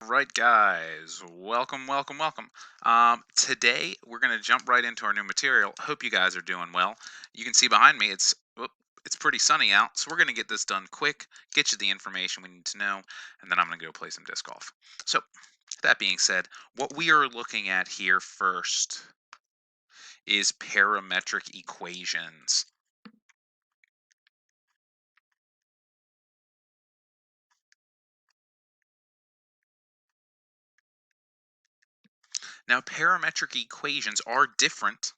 Right, guys, welcome. Today we're going to jump right into our new material. Hope you guys are doing well. You can see behind me it's pretty sunny out, so we're going to get this done quick, get you the information we need to know, and then I'm going to go play some disc golf. So, that being said, what we are looking at here first is parametric equations. Now, parametric equations are different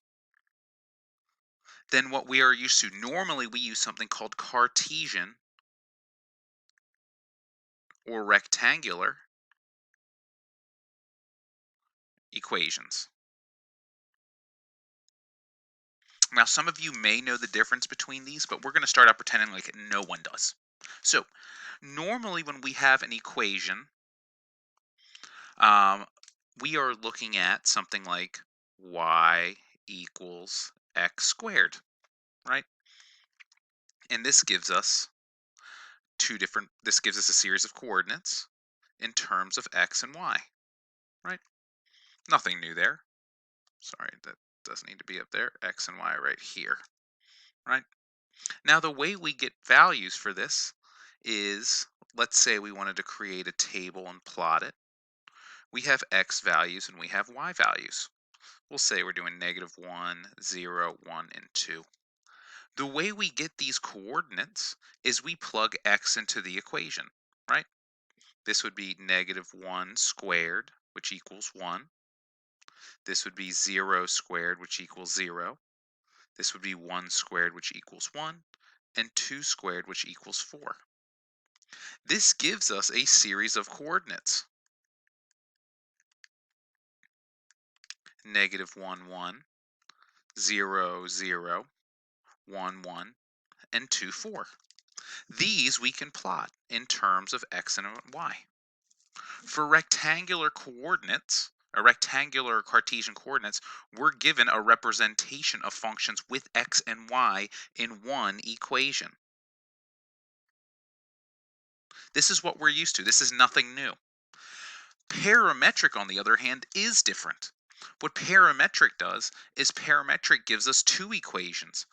than what we are used to. Normally, we use something called Cartesian or rectangular equations. Now, some of you may know the difference between these, but we're going to start out pretending like no one does. So, normally when we have an equation, um, we are looking at something like y equals x squared, right? And this gives us a series of coordinates in terms of x and y, right? Nothing new there. Sorry, that doesn't need to be up there. X and y right here, right? Now, the way we get values for this is, let's say we wanted to create a table and plot it. We have x values and we have y values. We'll say we're doing -1, 0, 1, and 2. The way we get these coordinates is we plug x into the equation, right? This would be -1 squared, which equals 1. This would be 0 squared, which equals 0. This would be 1 squared, which equals 1. And 2 squared, which equals 4. This gives us a series of coordinates. -1, 1, 0, 0, 1, 1, and 2, 4. These we can plot in terms of x and y. For rectangular coordinates, rectangular Cartesian coordinates, we're given a representation of functions with x and y in one equation. This is what we're used to. This is nothing new. Parametric, on the other hand, is different. What parametric does is parametric gives us two equations.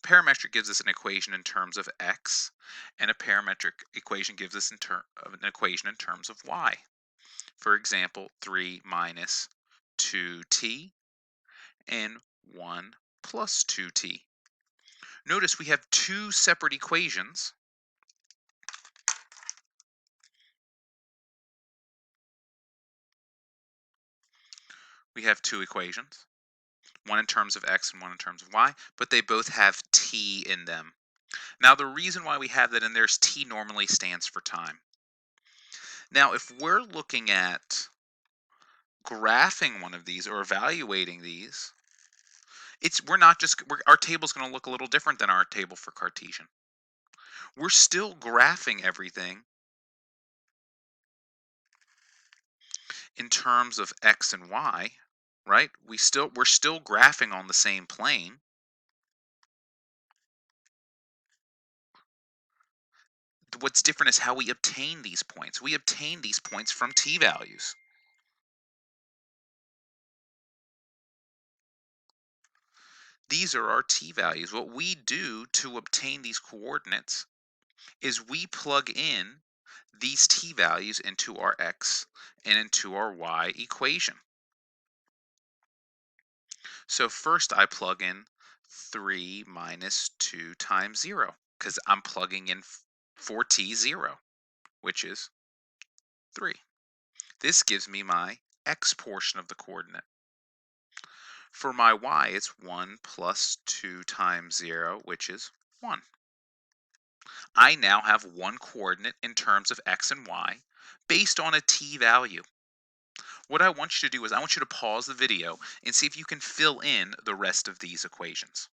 Parametric gives us an equation in terms of x, and a parametric equation gives us an equation in terms of y. For example, 3 minus 2t and 1 plus 2t. Notice we have two separate equations. We have two equations, one in terms of x and one in terms of y, but they both have t in them. Now, the reason why we have that in there is t normally stands for time. Now, if we're looking at graphing one of these or evaluating these, our table's going to look a little different than our table for Cartesian. We're still graphing everything in terms of x and y, right? We're still graphing on the same plane. What's different is how we obtain these points. We obtain these points from t values. These are our t values. What we do to obtain these coordinates is we plug in these t values into our x and into our y equation. So first I plug in 3 minus 2 times 0 because I'm plugging in for t 0, which is 3. This gives me my x portion of the coordinate. For my y, it's 1 plus 2 times 0, which is 1. I now have one coordinate in terms of x and y based on a t value. What I want you to do is I want you to pause the video and see if you can fill in the rest of these equations.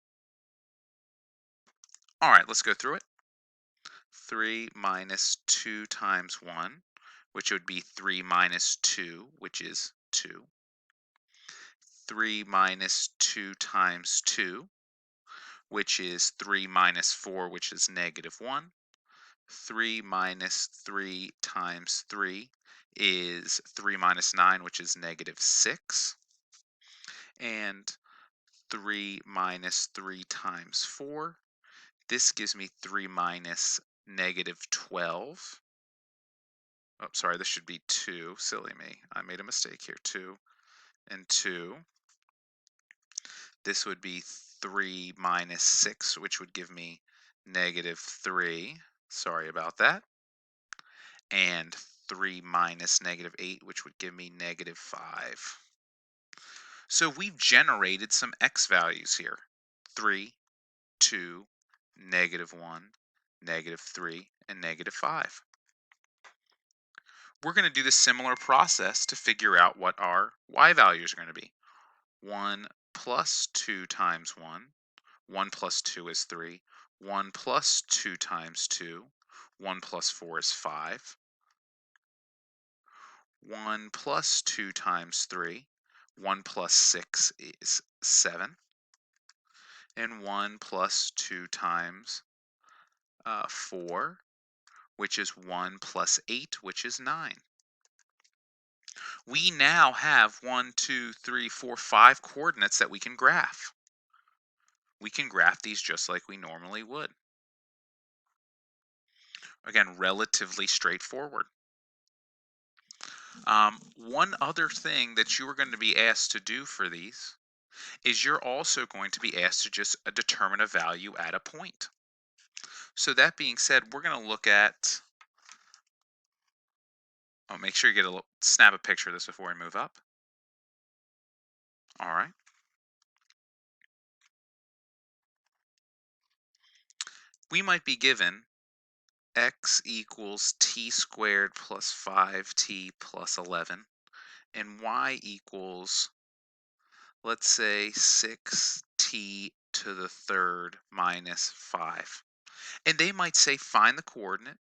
All right, let's go through it. 3 minus 2 times 1, which would be 3 minus 2, which is 2. 3 minus 2 times 2, which is 3 minus 4, which is -1. 3 minus 3 times 3 is 3 minus 9, which is negative 6. And 3 minus 3 times 4. This gives me 3 minus negative 12. Oh, sorry, this should be 2. Silly me. I made a mistake here. 2 and 2. This would be 3 minus 6, which would give me negative 3. Sorry about that. And 3 minus negative 8, which would give me negative 5. So we've generated some x values here. 3, 2, negative 1, negative 3, and negative 5. We're going to do the similar process to figure out what our y values are going to be. 1 plus 2 times 1. 1 plus 2 is 3. 1 plus 2 times 2. 1 plus 4 is 5. 1 plus 2 times 3. 1 plus 6 is 7. And 1 plus 2 times 4, which is 1 plus 8, which is 9. We now have 1, 2, 3, 4, 5 coordinates that we can graph. We can graph these just like we normally would. Again, relatively straightforward. One other thing that you are going to be asked to do for these is you're also going to be asked to just determine a value at a point. So that being said, we're going to look at, make sure you get snap a picture of this before we move up. All right. We might be given x equals t squared plus 5t plus 11, and y equals, let's say, 6t to the third minus 5. And they might say find the coordinate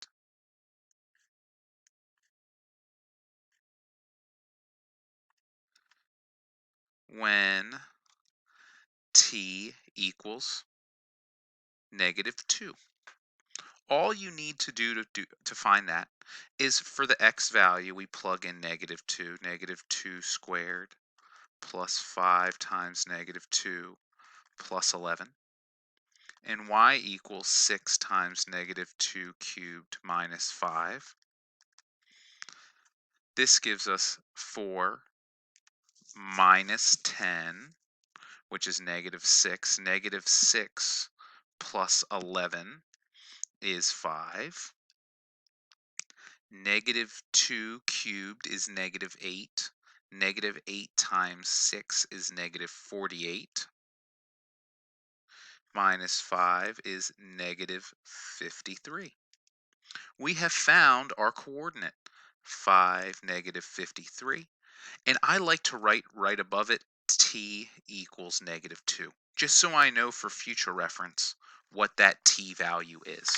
when t equals negative 2. All you need to do to find that is for the x value, we plug in negative 2, negative 2 squared plus 5 times negative 2 plus 11. And y equals 6 times negative 2 cubed minus 5. This gives us 4 minus 10, which is negative 6. Negative 6 plus 11 is 5. Negative 2 cubed is negative 8. Negative 8 times 6 is negative 48. Minus 5 is negative 53. We have found our coordinate, 5, negative 53. And I like to write right above it, t equals negative 2, just so I know for future reference what that t value is.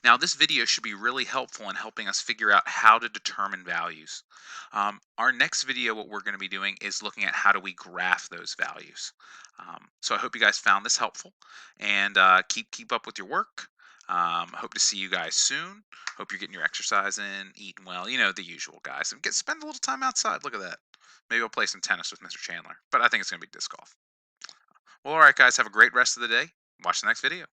Now, this video should be really helpful in helping us figure out how to determine values. Our next video, what we're going to be doing is looking at how do we graph those values. So I hope you guys found this helpful, and keep up with your work. Hope to see you guys soon. Hope you're getting your exercise in, eating well, you know, the usual, guys. And spend a little time outside. Look at that. Maybe I'll play some tennis with Mr. Chandler, but I think it's going to be disc golf. Well, all right, guys, have a great rest of the day. Watch the next video.